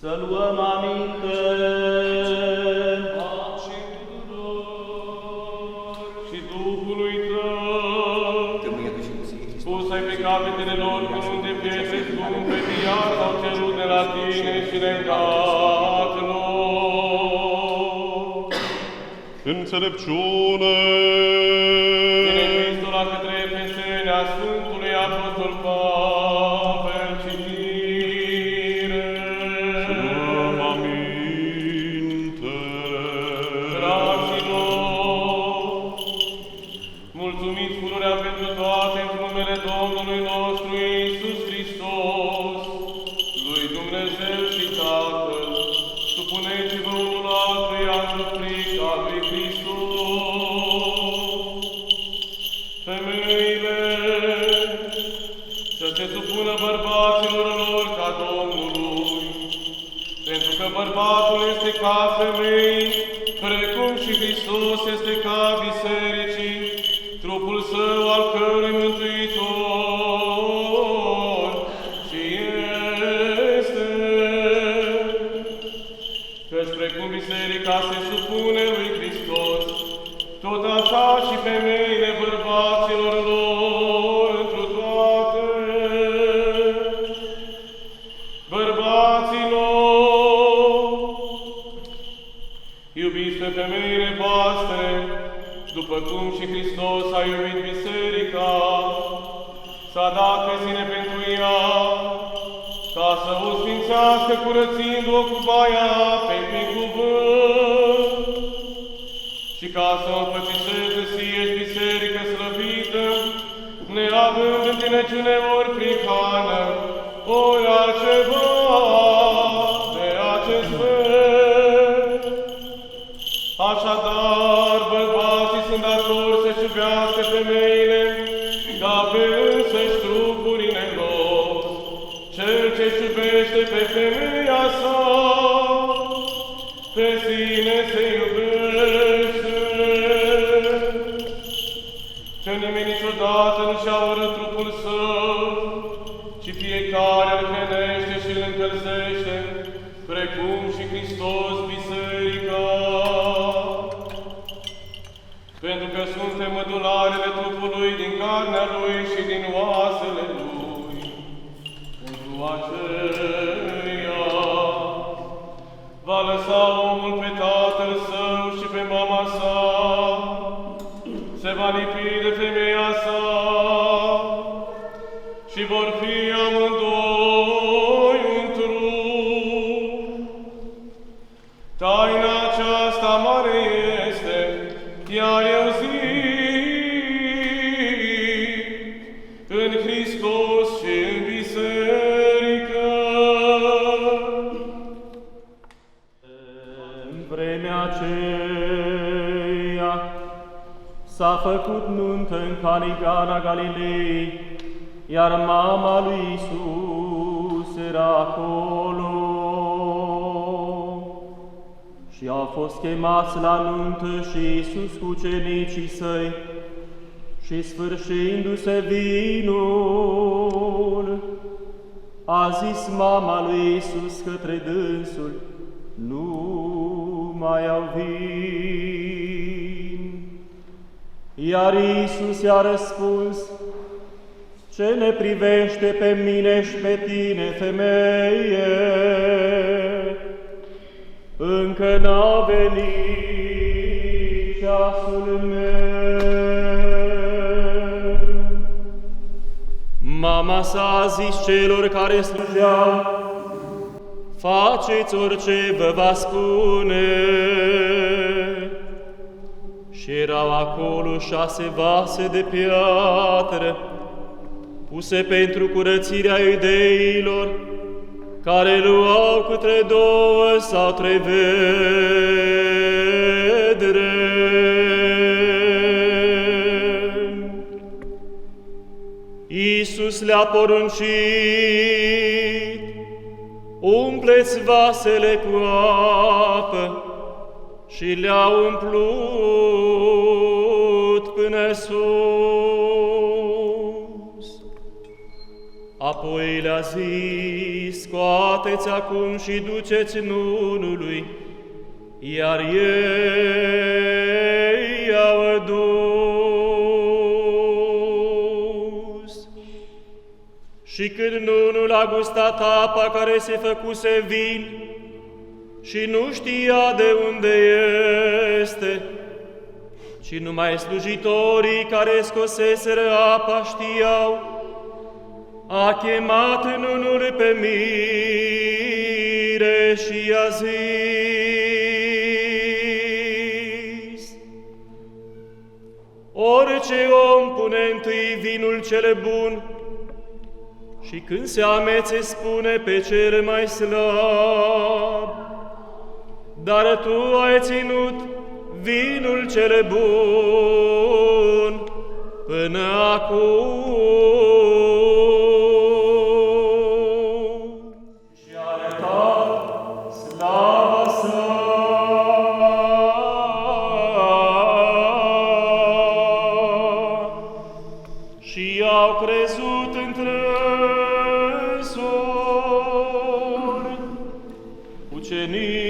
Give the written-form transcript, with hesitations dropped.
Să luăm aminte. Pace tuturor și Duhului Tău, pus ai pe capetele lor cu un de pietre scumpe, iar s-au cerut de la Tine și le-ai dat lor. Înțelepciune! Din epistola către Efeseni a Sfântului Apostol Pavel, citire. Să luăm aminte. Fraților, mulțumiți pururea pentru toate în numele Domnului nostru Iisus Hristos, lui Dumnezeu și Tatăl, supuneți-vă unul altuia într-o frică a lui Hristos. Femeile să se supună bărbaților lor ca Domnului, pentru că bărbatul este ca femei, precum și Hristos este ca bisericii, trupul său al cărui mântuitor și este. Căci precum biserica se supune lui Hristos, tot așa și femeile bărbaților lor întru toate. Bărbaților, iubiți pe femeile voastre, după cum și Hristos a iubit biserica, s-a dat pe sine pentru ea, ca să o sfințească curățind-o cu baia pe prin cuvânt, și ca să o împățișeze sieși biserică slăvită, neavând întinăciune ori prihană, ori altceva de acest fel. Așadar, bărbații sunt datori să-și iubească femeile, ca pe însăși trupurile lor. Cel ce-și iubește pe femeia sa, pe sine se iubește. Că nimeni niciodată nu și-a urât trupul său, ci fiecare îl hrănește și îl încălzește, precum și Hristos biserica. Pentru că suntem mădularele trupului din carnea Lui și din oasele Lui. Pentru aceea va lăsa omul pe tatăl său și pe mama sa, se va lipi de femeia sa și vor fi amândoi un trup. Taina aceasta mare este, iar eu zic, în Hristos și în biserică. În vremea aceea s-a făcut nuntă în Canigana Galilei, iar mama lui Iisus era acolo. Și au fost chemați la nuntă și Iisus cu ucenicii săi, și sfârșindu-se vinul, a zis mama lui Iisus către dânsul: nu mai au vin. Iar Iisus i-a răspuns: ce ne privește pe mine și pe tine, femeie? Încă n-a venit ceasul meu. Mama s-a zis celor care slujeau: faceți orice vă va spune. Și erau acolo 6 vase de piatră, puse pentru curățirea iudeilor, care luau câte 2 sau 3 vedre. Iisus le-a poruncit: umpleți vasele cu apă, și le-a umplut până sus. Apoi le-a zis, scoateți acum și duceți nunului, iar ei i-au dus. Și când nunul a gustat apa care se făcuse vin și nu știa de unde este, ci numai slujitorii care scoseseră apa știau, a chemat nunul pe mire și i-a zis: orice om pune întâi vinul cel bun și când se amețe spune pe cel mai slab, dar tu ai ținut vinul cel bun până acum. Și a arătat slava sa. Și au crezut între ucenicii